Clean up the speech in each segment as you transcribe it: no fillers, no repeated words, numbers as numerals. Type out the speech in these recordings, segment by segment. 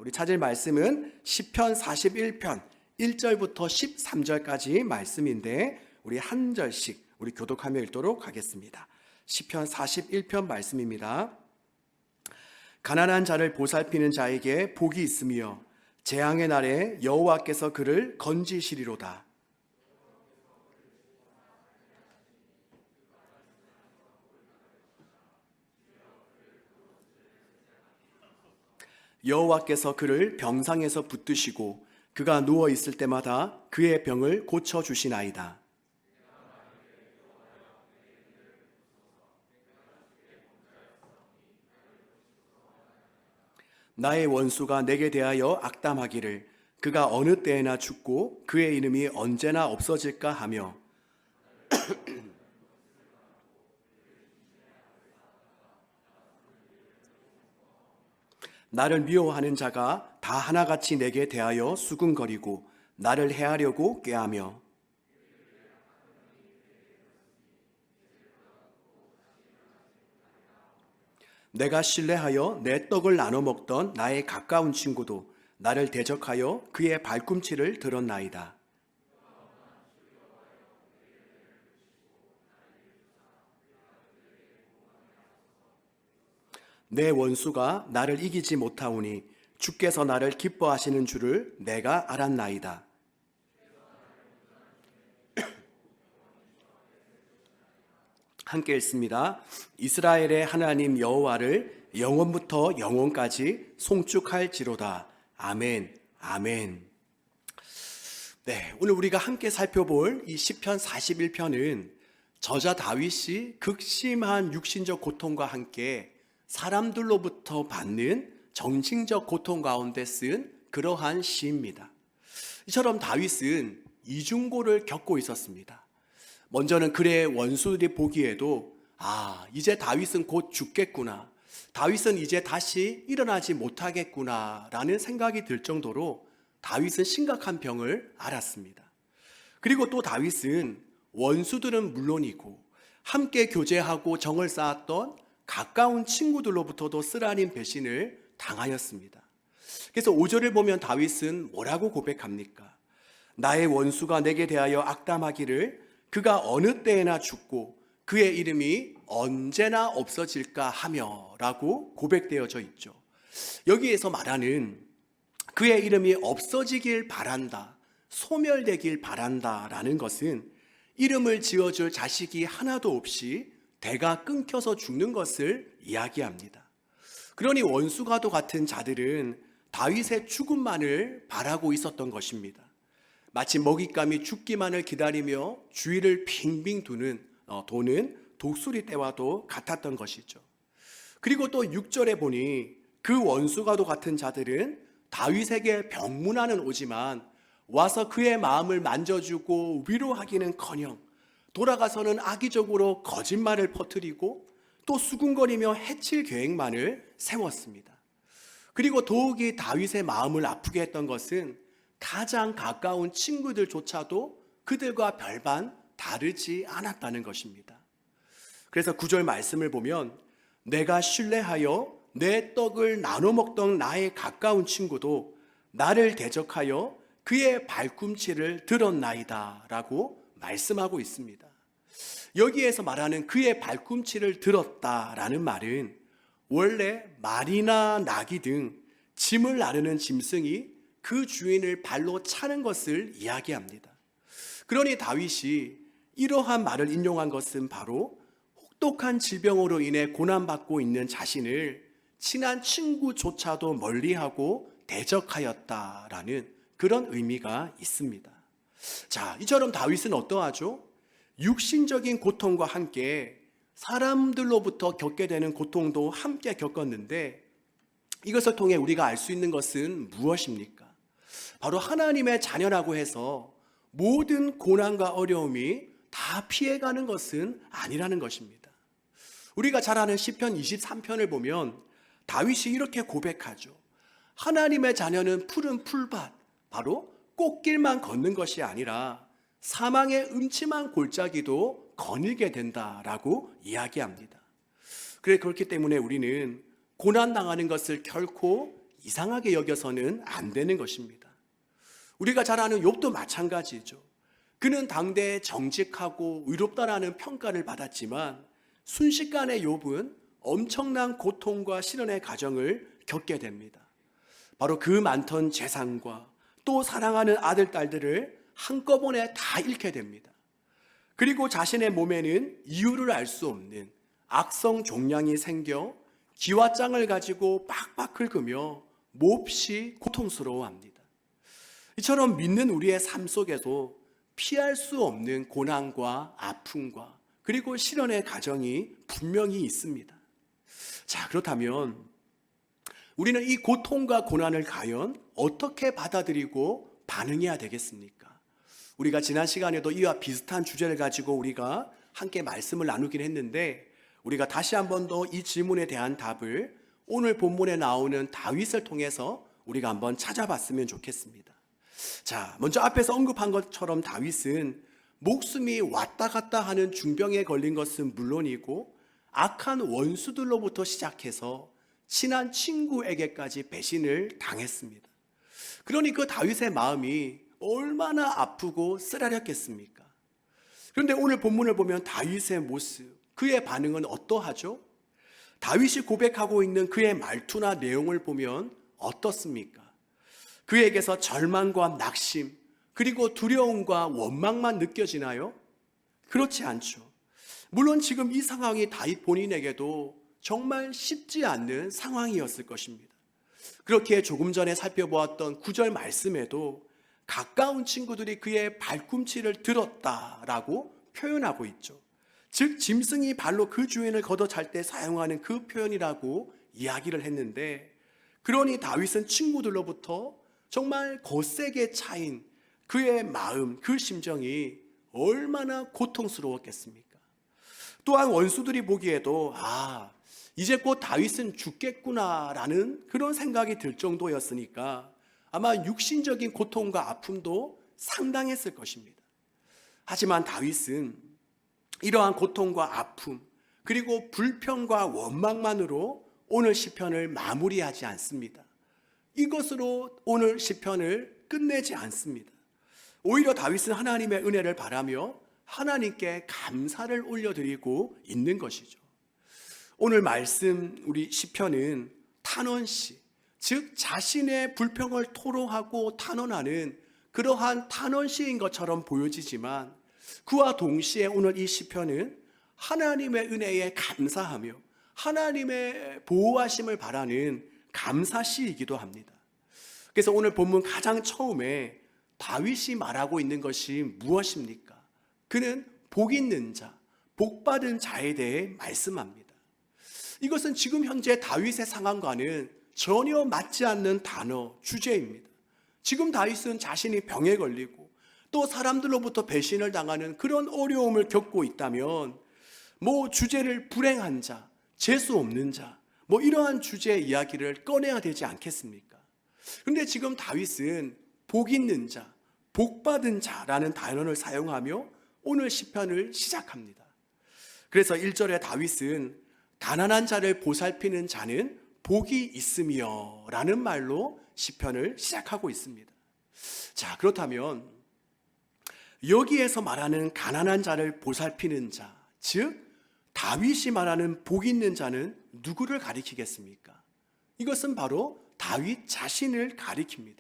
우리 찾을 말씀은 시편 41편 1절부터 13절까지 말씀인데 우리 한 절씩 우리 교독하며 읽도록 하겠습니다. 시편 41편 말씀입니다. 가난한 자를 보살피는 자에게 복이 있으며 재앙의 날에 여호와께서 그를 건지시리로다. 여호와께서 그를 병상에서 붙드시고 그가 누워 있을 때마다 그의 병을 고쳐 주시나이다. 나의 원수가 내게 대하여 악담하기를 그가 어느 때에나 죽고 그의 이름이 언제나 없어질까 하며 나를 미워하는 자가 다 하나같이 내게 대하여 수군거리고 나를 해하려고 꾀하며 내가 신뢰하여 내 떡을 나눠 먹던 나의 가까운 친구도 나를 대적하여 그의 발꿈치를 들었나이다. 내 원수가 나를 이기지 못하오니 주께서 나를 기뻐하시는 줄을 내가 알았나이다. 함께 읽습니다. 이스라엘의 하나님 여호와를 영원부터 영원까지 송축할지로다. 아멘, 아멘. 네, 오늘 우리가 함께 살펴볼 이 시편 41편은 저자 다윗이 극심한 육신적 고통과 함께 사람들로부터 받는 정신적 고통 가운데 쓴 그러한 시입니다. 이처럼 다윗은 이중고를 겪고 있었습니다. 먼저는 그의 원수들이 보기에도 이제 다윗은 곧 죽겠구나, 다윗은 이제 다시 일어나지 못하겠구나 라는 생각이 들 정도로 다윗은 심각한 병을 앓았습니다. 그리고 또 다윗은 원수들은 물론이고 함께 교제하고 정을 쌓았던 가까운 친구들로부터도 쓰라린 배신을 당하였습니다. 그래서 5절을 보면 다윗은 뭐라고 고백합니까? 나의 원수가 내게 대하여 악담하기를 그가 어느 때에나 죽고 그의 이름이 언제나 없어질까 하며 라고 고백되어져 있죠. 여기에서 말하는 그의 이름이 없어지길 바란다, 소멸되길 바란다 라는 것은 이름을 지어줄 자식이 하나도 없이 대가 끊겨서 죽는 것을 이야기합니다. 그러니 원수가도 같은 자들은 다윗의 죽음만을 바라고 있었던 것입니다. 마치 먹잇감이 죽기만을 기다리며 주위를 빙빙 도는 독수리 떼와도 같았던 것이죠. 그리고 또 6절에 보니 그 원수가도 같은 자들은 다윗에게 병문안은 오지만 와서 그의 마음을 만져주고 위로하기는커녕 돌아가서는 악의적으로 거짓말을 퍼뜨리고 또 수군거리며 해칠 계획만을 세웠습니다. 그리고 더욱이 다윗의 마음을 아프게 했던 것은 가장 가까운 친구들조차도 그들과 별반 다르지 않았다는 것입니다. 그래서 9절 말씀을 보면 내가 신뢰하여 내 떡을 나눠 먹던 나의 가까운 친구도 나를 대적하여 그의 발꿈치를 들었나이다 라고 말씀하고 있습니다. 여기에서 말하는 그의 발꿈치를 들었다라는 말은 원래 말이나 나귀 등 짐을 나르는 짐승이 그 주인을 발로 차는 것을 이야기합니다. 그러니 다윗이 이러한 말을 인용한 것은 바로 혹독한 질병으로 인해 고난받고 있는 자신을 친한 친구조차도 멀리하고 대적하였다라는 그런 의미가 있습니다. 자, 이처럼 다윗은 어떠하죠? 육신적인 고통과 함께 사람들로부터 겪게 되는 고통도 함께 겪었는데 이것을 통해 우리가 알 수 있는 것은 무엇입니까? 바로 하나님의 자녀라고 해서 모든 고난과 어려움이 다 피해가는 것은 아니라는 것입니다. 우리가 잘 아는 시편 23편을 보면 다윗이 이렇게 고백하죠. 하나님의 자녀는 푸른 풀밭, 바로 꽃길만 걷는 것이 아니라 사망의 음침한 골짜기도 거닐게 된다라고 이야기합니다. 그렇기 때문에 우리는 고난당하는 것을 결코 이상하게 여겨서는 안 되는 것입니다. 우리가 잘 아는 욥도 마찬가지죠. 그는 당대에 정직하고 의롭다라는 평가를 받았지만 순식간에 욥은 엄청난 고통과 시련의 과정을 겪게 됩니다. 바로 그 많던 재산과 또 사랑하는 아들, 딸들을 한꺼번에 다 잃게 됩니다. 그리고 자신의 몸에는 이유를 알 수 없는 악성 종양이 생겨 기와장을 가지고 빡빡 긁으며 몹시 고통스러워합니다. 이처럼 믿는 우리의 삶 속에도 피할 수 없는 고난과 아픔과 그리고 시련의 과정이 분명히 있습니다. 자, 그렇다면 우리는 이 고통과 고난을 과연 어떻게 받아들이고 반응해야 되겠습니까? 우리가 지난 시간에도 이와 비슷한 주제를 가지고 우리가 함께 말씀을 나누긴 했는데, 우리가 다시 한 번 더 이 질문에 대한 답을 오늘 본문에 나오는 다윗을 통해서 우리가 한번 찾아봤으면 좋겠습니다. 자, 먼저 앞에서 언급한 것처럼 다윗은 목숨이 왔다 갔다 하는 중병에 걸린 것은 물론이고 악한 원수들로부터 시작해서 친한 친구에게까지 배신을 당했습니다. 그러니 그 다윗의 마음이 얼마나 아프고 쓰라렸겠습니까? 그런데 오늘 본문을 보면 다윗의 모습, 그의 반응은 어떠하죠? 다윗이 고백하고 있는 그의 말투나 내용을 보면 어떻습니까? 그에게서 절망과 낙심, 그리고 두려움과 원망만 느껴지나요? 그렇지 않죠. 물론 지금 이 상황이 다윗 본인에게도 정말 쉽지 않는 상황이었을 것입니다. 그렇게 조금 전에 살펴보았던 9절 말씀에도 가까운 친구들이 그의 발꿈치를 들었다라고 표현하고 있죠. 즉 짐승이 발로 그 주인을 걷어찰 때 사용하는 그 표현이라고 이야기를 했는데, 그러니 다윗은 친구들로부터 정말 거세게 차인 그의 마음, 그 심정이 얼마나 고통스러웠겠습니까? 또한 원수들이 보기에도 이제 곧 다윗은 죽겠구나라는 그런 생각이 들 정도였으니까 아마 육신적인 고통과 아픔도 상당했을 것입니다. 하지만 다윗은 이러한 고통과 아픔, 그리고 불평과 원망만으로 오늘 시편을 마무리하지 않습니다. 이것으로 오늘 시편을 끝내지 않습니다. 오히려 다윗은 하나님의 은혜를 바라며 하나님께 감사를 올려드리고 있는 것이죠. 오늘 말씀 우리 시편은 탄원시, 즉 자신의 불평을 토로하고 탄원하는 그러한 탄원시인 것처럼 보여지지만, 그와 동시에 오늘 이 시편은 하나님의 은혜에 감사하며 하나님의 보호하심을 바라는 감사시이기도 합니다. 그래서 오늘 본문 가장 처음에 다윗이 말하고 있는 것이 무엇입니까? 그는 복 있는 자, 복 받은 자에 대해 말씀합니다. 이것은 지금 현재 다윗의 상황과는 전혀 맞지 않는 단어, 주제입니다. 지금 다윗은 자신이 병에 걸리고 또 사람들로부터 배신을 당하는 그런 어려움을 겪고 있다면 주제를 불행한 자, 재수 없는 자, 이러한 주제의 이야기를 꺼내야 되지 않겠습니까? 그런데 지금 다윗은 복 있는 자, 복 받은 자라는 단어를 사용하며 오늘 시편을 시작합니다. 그래서 1절에 다윗은 가난한 자를 보살피는 자는 복이 있으며 라는 말로 시편을 시작하고 있습니다. 자, 그렇다면 여기에서 말하는 가난한 자를 보살피는 자, 즉 다윗이 말하는 복 있는 자는 누구를 가리키겠습니까? 이것은 바로 다윗 자신을 가리킵니다.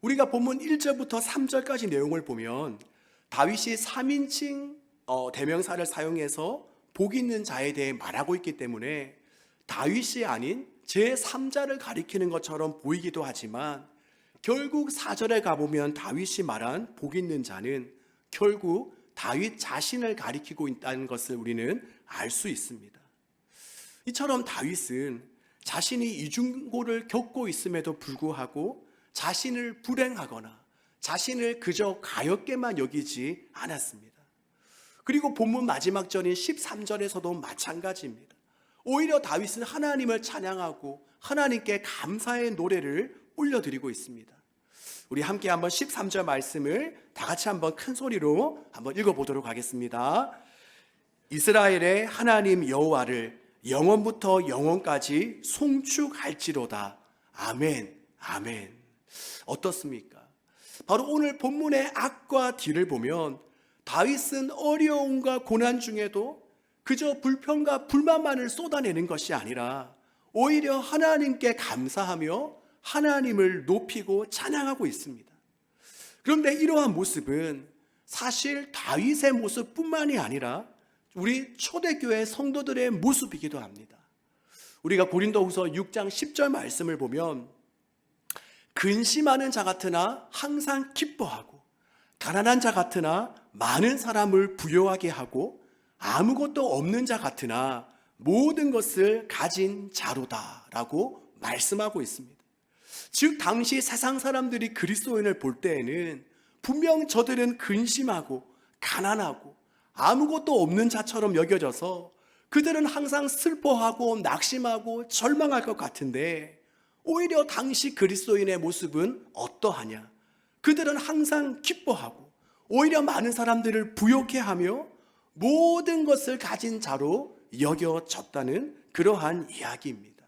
우리가 본문 1절부터 3절까지 내용을 보면 다윗이 3인칭 대명사를 사용해서 복 있는 자에 대해 말하고 있기 때문에 다윗이 아닌 제3자를 가리키는 것처럼 보이기도 하지만, 결국 4절에 가보면 다윗이 말한 복 있는 자는 결국 다윗 자신을 가리키고 있다는 것을 우리는 알 수 있습니다. 이처럼 다윗은 자신이 이중고를 겪고 있음에도 불구하고 자신을 불행하거나 자신을 그저 가엾게만 여기지 않았습니다. 그리고 본문 마지막 절인 13절에서도 마찬가지입니다. 오히려 다윗은 하나님을 찬양하고 하나님께 감사의 노래를 올려드리고 있습니다. 우리 함께 한번 13절 말씀을 다 같이 한번 큰 소리로 한번 읽어보도록 하겠습니다. 이스라엘의 하나님 여호와를 영원부터 영원까지 송축할지로다. 아멘, 아멘. 어떻습니까? 바로 오늘 본문의 악과 뒤를 보면 다윗은 어려움과 고난 중에도 그저 불평과 불만만을 쏟아내는 것이 아니라 오히려 하나님께 감사하며 하나님을 높이고 찬양하고 있습니다. 그런데 이러한 모습은 사실 다윗의 모습뿐만이 아니라 우리 초대교회 성도들의 모습이기도 합니다. 우리가 고린도후서 6장 10절 말씀을 보면 근심하는 자 같으나 항상 기뻐하고 가난한 자 같으나 많은 사람을 부요하게 하고 아무것도 없는 자 같으나 모든 것을 가진 자로다라고 말씀하고 있습니다. 즉 당시 세상 사람들이 그리스도인을 볼 때에는 분명 저들은 근심하고 가난하고 아무것도 없는 자처럼 여겨져서 그들은 항상 슬퍼하고 낙심하고 절망할 것 같은데 오히려 당시 그리스도인의 모습은 어떠하냐? 그들은 항상 기뻐하고 오히려 많은 사람들을 부욕해 하며 모든 것을 가진 자로 여겨졌다는 그러한 이야기입니다.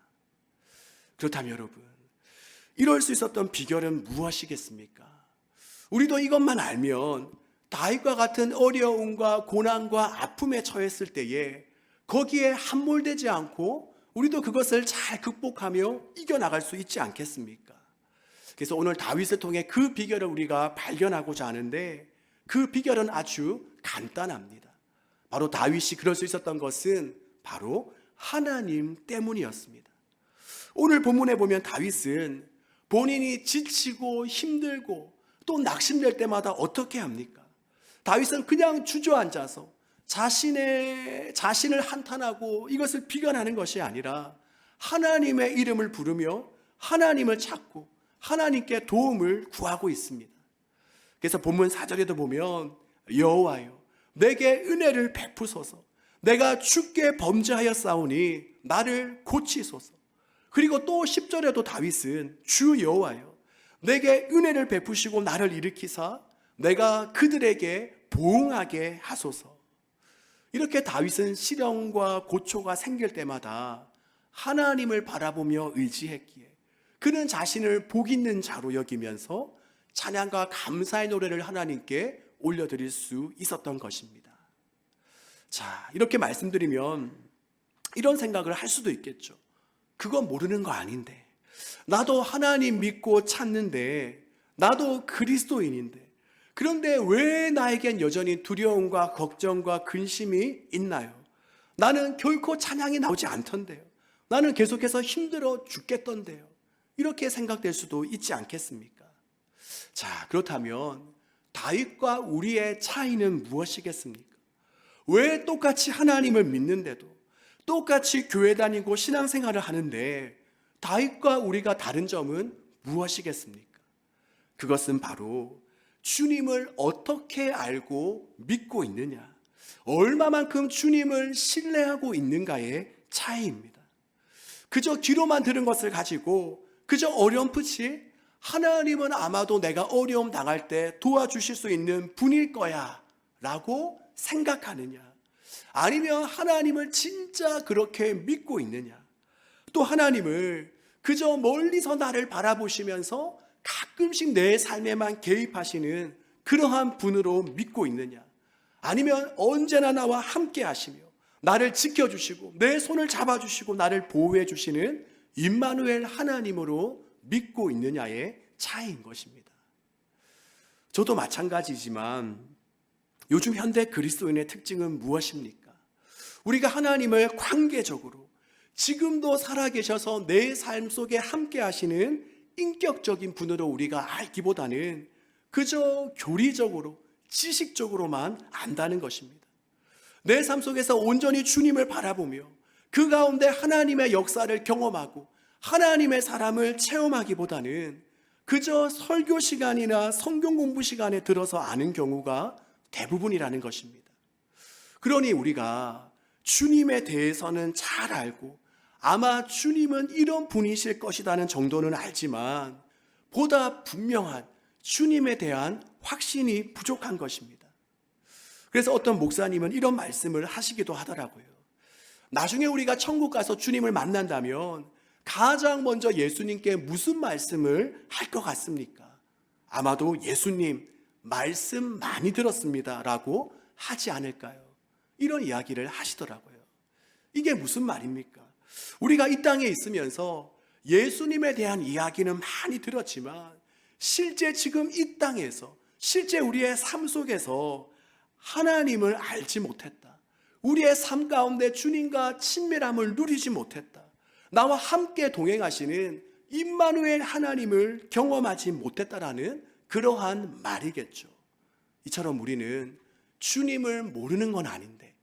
그렇다면 여러분, 이럴 수 있었던 비결은 무엇이겠습니까? 우리도 이것만 알면 다윗과 같은 어려움과 고난과 아픔에 처했을 때에 거기에 함몰되지 않고 우리도 그것을 잘 극복하며 이겨나갈 수 있지 않겠습니까? 그래서 오늘 다윗을 통해 그 비결을 우리가 발견하고자 하는데 그 비결은 아주 간단합니다. 바로 다윗이 그럴 수 있었던 것은 바로 하나님 때문이었습니다. 오늘 본문에 보면 다윗은 본인이 지치고 힘들고 또 낙심될 때마다 어떻게 합니까? 다윗은 그냥 주저앉아서 자신을 한탄하고 이것을 비관하는 것이 아니라 하나님의 이름을 부르며 하나님을 찾고 하나님께 도움을 구하고 있습니다. 그래서 본문 4절에도 보면 여호와여 내게 은혜를 베푸소서 내가 주께 범죄하였사오니 나를 고치소서. 그리고 또 10절에도 다윗은 주 여호와여 내게 은혜를 베푸시고 나를 일으키사 내가 그들에게 보응하게 하소서. 이렇게 다윗은 시련과 고초가 생길 때마다 하나님을 바라보며 의지했기에 그는 자신을 복 있는 자로 여기면서 찬양과 감사의 노래를 하나님께 올려드릴 수 있었던 것입니다. 자, 이렇게 말씀드리면 이런 생각을 할 수도 있겠죠. 그건 모르는 거 아닌데, 나도 하나님 믿고 찾는데, 나도 그리스도인인데, 그런데 왜 나에겐 여전히 두려움과 걱정과 근심이 있나요? 나는 결코 찬양이 나오지 않던데요. 나는 계속해서 힘들어 죽겠던데요. 이렇게 생각될 수도 있지 않겠습니까? 자, 그렇다면 다윗과 우리의 차이는 무엇이겠습니까? 왜 똑같이 하나님을 믿는데도 똑같이 교회 다니고 신앙생활을 하는데 다윗과 우리가 다른 점은 무엇이겠습니까? 그것은 바로 주님을 어떻게 알고 믿고 있느냐, 얼마만큼 주님을 신뢰하고 있는가의 차이입니다. 그저 귀로만 들은 것을 가지고 그저 어렴풋이 하나님은 아마도 내가 어려움 당할 때 도와주실 수 있는 분일 거야 라고 생각하느냐, 아니면 하나님을 진짜 그렇게 믿고 있느냐, 또 하나님을 그저 멀리서 나를 바라보시면서 가끔씩 내 삶에만 개입하시는 그러한 분으로 믿고 있느냐, 아니면 언제나 나와 함께 하시며 나를 지켜주시고 내 손을 잡아주시고 나를 보호해 주시는 임마누엘 하나님으로 믿고 있느냐의 차이인 것입니다. 저도 마찬가지지만 요즘 현대 그리스도인의 특징은 무엇입니까? 우리가 하나님을 관계적으로 지금도 살아계셔서 내 삶 속에 함께 하시는 인격적인 분으로 우리가 알기보다는 그저 교리적으로 지식적으로만 안다는 것입니다. 내 삶 속에서 온전히 주님을 바라보며 그 가운데 하나님의 역사를 경험하고 하나님의 사람을 체험하기보다는 그저 설교 시간이나 성경 공부 시간에 들어서 아는 경우가 대부분이라는 것입니다. 그러니 우리가 주님에 대해서는 잘 알고 아마 주님은 이런 분이실 것이라는 정도는 알지만 보다 분명한 주님에 대한 확신이 부족한 것입니다. 그래서 어떤 목사님은 이런 말씀을 하시기도 하더라고요. 나중에 우리가 천국 가서 주님을 만난다면 가장 먼저 예수님께 무슨 말씀을 할 것 같습니까? 아마도 예수님 말씀 많이 들었습니다 라고 하지 않을까요? 이런 이야기를 하시더라고요. 이게 무슨 말입니까? 우리가 이 땅에 있으면서 예수님에 대한 이야기는 많이 들었지만 실제 지금 이 땅에서 실제 우리의 삶 속에서 하나님을 알지 못했다. 우리의 삶 가운데 주님과 친밀함을 누리지 못했다. 나와 함께 동행하시는 임마누엘 하나님을 경험하지 못했다라는 그러한 말이겠죠. 이처럼 우리는 주님을 모르는 건 아닌데,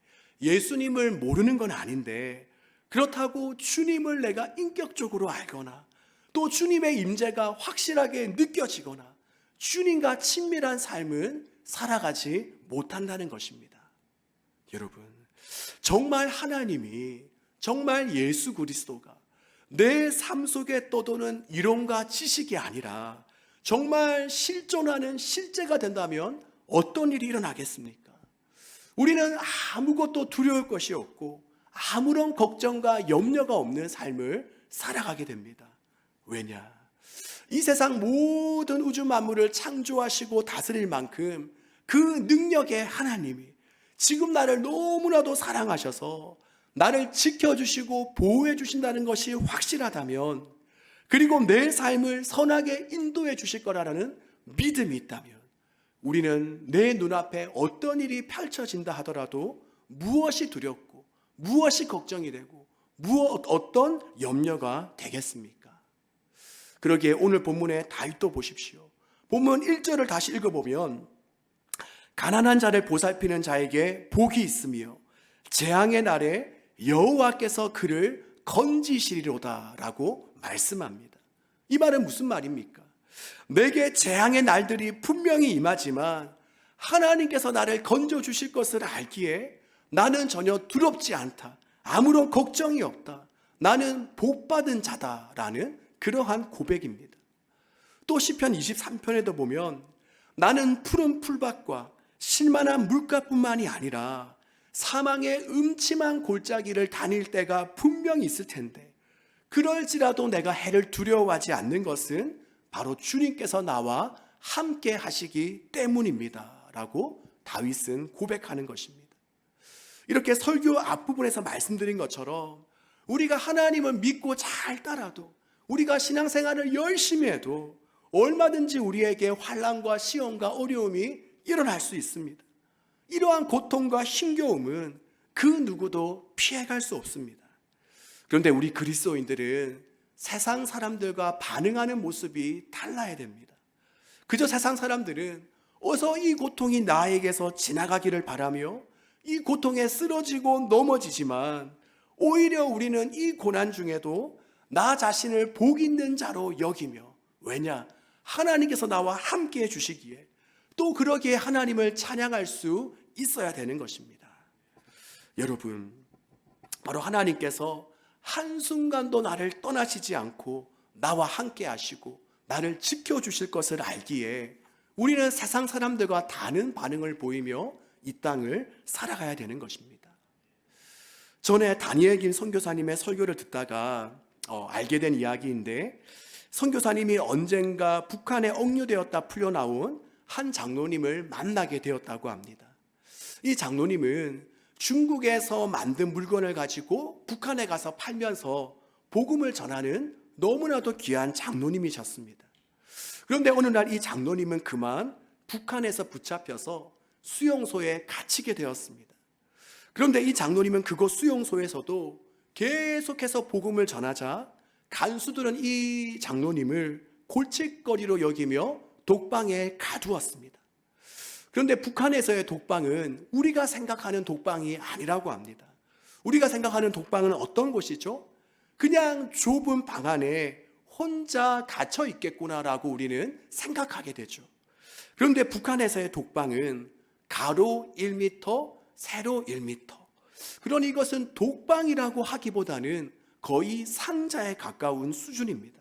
예수님을 모르는 건 아닌데, 그렇다고 주님을 내가 인격적으로 알거나 또 주님의 임재가 확실하게 느껴지거나 주님과 친밀한 삶은 살아가지 못한다는 것입니다. 여러분, 정말 하나님이, 정말 예수 그리스도가 내 삶 속에 떠도는 이론과 지식이 아니라 정말 실존하는 실제가 된다면 어떤 일이 일어나겠습니까? 우리는 아무것도 두려울 것이 없고 아무런 걱정과 염려가 없는 삶을 살아가게 됩니다. 왜냐? 이 세상 모든 우주 만물을 창조하시고 다스릴 만큼 그 능력의 하나님이 지금 나를 너무나도 사랑하셔서 나를 지켜주시고 보호해 주신다는 것이 확실하다면, 그리고 내 삶을 선하게 인도해 주실 거라는 믿음이 있다면 우리는 내 눈앞에 어떤 일이 펼쳐진다 하더라도 무엇이 두렵고 무엇이 걱정이 되고 어떤 염려가 되겠습니까? 그러기에 오늘 본문의 다윗도 보십시오. 본문 1절을 다시 읽어보면 가난한 자를 보살피는 자에게 복이 있으며 재앙의 날에 여호와께서 그를 건지시리로다 라고 말씀합니다. 이 말은 무슨 말입니까? 내게 재앙의 날들이 분명히 임하지만 하나님께서 나를 건져주실 것을 알기에 나는 전혀 두렵지 않다. 아무런 걱정이 없다. 나는 복받은 자다라는 그러한 고백입니다. 또 시편 23편에도 보면 나는 푸른 풀밭과 실만한 물가뿐만이 아니라 사망의 음침한 골짜기를 다닐 때가 분명히 있을 텐데 그럴지라도 내가 해를 두려워하지 않는 것은 바로 주님께서 나와 함께 하시기 때문입니다 라고 다윗은 고백하는 것입니다. 이렇게 설교 앞부분에서 말씀드린 것처럼 우리가 하나님을 믿고 잘 따라도, 우리가 신앙생활을 열심히 해도 얼마든지 우리에게 환난과 시험과 어려움이 일어날 수 있습니다. 이러한 고통과 힘겨움은 그 누구도 피해갈 수 없습니다. 그런데 우리 그리스도인들은 세상 사람들과 반응하는 모습이 달라야 됩니다. 그저 세상 사람들은 어서 이 고통이 나에게서 지나가기를 바라며 이 고통에 쓰러지고 넘어지지만, 오히려 우리는 이 고난 중에도 나 자신을 복 있는 자로 여기며, 왜냐? 하나님께서 나와 함께 해주시기에 또 그러기에 하나님을 찬양할 수 있어야 되는 것입니다. 여러분, 바로 하나님께서 한순간도 나를 떠나시지 않고 나와 함께 하시고 나를 지켜주실 것을 알기에 우리는 세상 사람들과 다른 반응을 보이며 이 땅을 살아가야 되는 것입니다. 전에 다니엘 김 선교사님의 설교를 듣다가 알게 된 이야기인데, 선교사님이 언젠가 북한에 억류되었다 풀려나온 한 장로님을 만나게 되었다고 합니다. 이 장로님은 중국에서 만든 물건을 가지고 북한에 가서 팔면서 복음을 전하는 너무나도 귀한 장로님이셨습니다. 그런데 어느 날 이 장로님은 그만 북한에서 붙잡혀서 수용소에 갇히게 되었습니다. 그런데 이 장로님은 그곳 수용소에서도 계속해서 복음을 전하자 간수들은 이 장로님을 골칫거리로 여기며 독방에 가두었습니다. 그런데 북한에서의 독방은 우리가 생각하는 독방이 아니라고 합니다. 우리가 생각하는 독방은 어떤 곳이죠? 그냥 좁은 방 안에 혼자 갇혀 있겠구나라고 우리는 생각하게 되죠. 그런데 북한에서의 독방은 가로 1m, 세로 1m. 그러니 이것은 독방이라고 하기보다는 거의 상자에 가까운 수준입니다.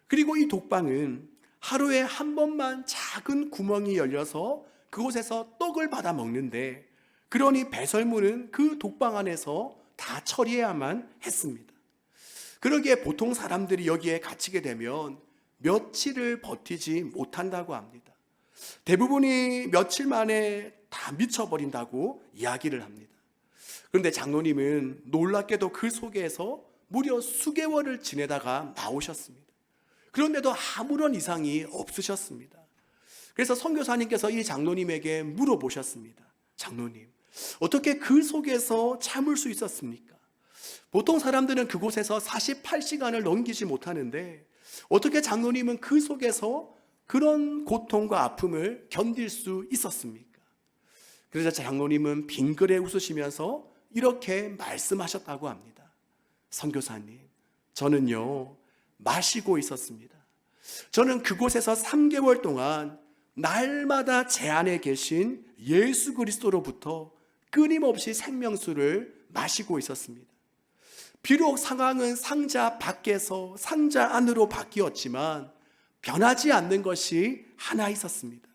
그리고 이 독방은 하루에 한 번만 작은 구멍이 열려서 그곳에서 떡을 받아 먹는데, 그러니 배설물은 그 독방 안에서 다 처리해야만 했습니다. 그러기에 보통 사람들이 여기에 갇히게 되면 며칠을 버티지 못한다고 합니다. 대부분이 며칠 만에 다 미쳐버린다고 이야기를 합니다. 그런데 장로님은 놀랍게도 그 속에서 무려 수개월을 지내다가 나오셨습니다. 그런데도 아무런 이상이 없으셨습니다. 그래서 선교사님께서 이 장로님에게 물어보셨습니다. 장로님, 어떻게 그 속에서 참을 수 있었습니까? 보통 사람들은 그곳에서 48시간을 넘기지 못하는데 어떻게 장로님은 그 속에서 그런 고통과 아픔을 견딜 수 있었습니까? 그래서 장로님은 빙그레 웃으시면서 이렇게 말씀하셨다고 합니다. 선교사님, 저는요 마시고 있었습니다. 저는 그곳에서 3개월 동안 날마다 제 안에 계신 예수 그리스도로부터 끊임없이 생명수를 마시고 있었습니다. 비록 상황은 상자 밖에서 상자 안으로 바뀌었지만 변하지 않는 것이 하나 있었습니다.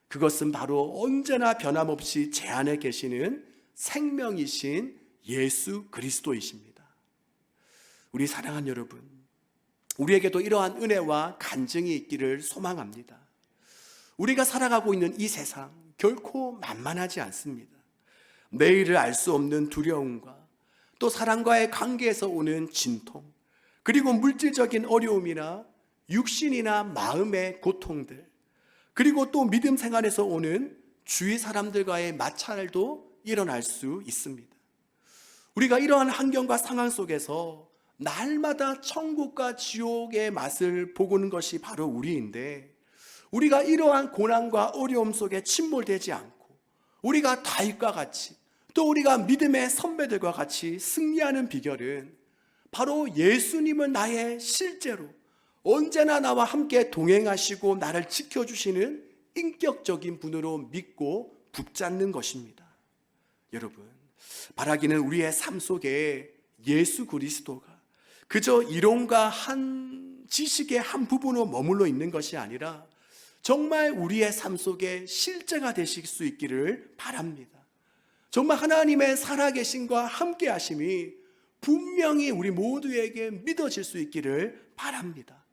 그것은 바로 언제나 변함없이 제 안에 계시는 생명이신 예수 그리스도이십니다. 우리 사랑하는 여러분, 우리에게도 이러한 은혜와 간증이 있기를 소망합니다. 우리가 살아가고 있는 이 세상 결코 만만하지 않습니다. 내일을 알 수 없는 두려움과 또 사람과의 관계에서 오는 진통, 그리고 물질적인 어려움이나 육신이나 마음의 고통들, 그리고 또 믿음 생활에서 오는 주위 사람들과의 마찰도 일어날 수 있습니다. 우리가 이러한 환경과 상황 속에서 날마다 천국과 지옥의 맛을 보고는 것이 바로 우리인데, 우리가 이러한 고난과 어려움 속에 침몰되지 않고 우리가 다윗과 같이 또 우리가 믿음의 선배들과 같이 승리하는 비결은 바로 예수님은 나의 실제로 언제나 나와 함께 동행하시고 나를 지켜주시는 인격적인 분으로 믿고 붙잡는 것입니다. 여러분, 바라기는 우리의 삶 속에 예수 그리스도가 그저 이론과 한 지식의 한 부분으로 머물러 있는 것이 아니라 정말 우리의 삶 속에 실제가 되실 수 있기를 바랍니다. 정말 하나님의 살아계심과 함께 하심이 분명히 우리 모두에게 믿어질 수 있기를 바랍니다.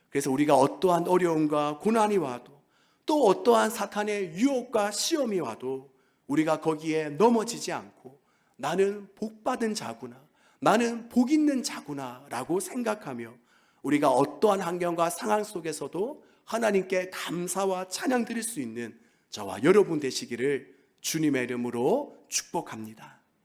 그래서 우리가 어떠한 어려움과 고난이 와도 또 어떠한 사탄의 유혹과 시험이 와도 우리가 거기에 넘어지지 않고 나는 복받은 자구나, 나는 복 있는 자구나 라고 생각하며 우리가 어떠한 환경과 상황 속에서도 하나님께 감사와 찬양 드릴 수 있는 저와 여러분 되시기를 주님의 이름으로 축복합니다.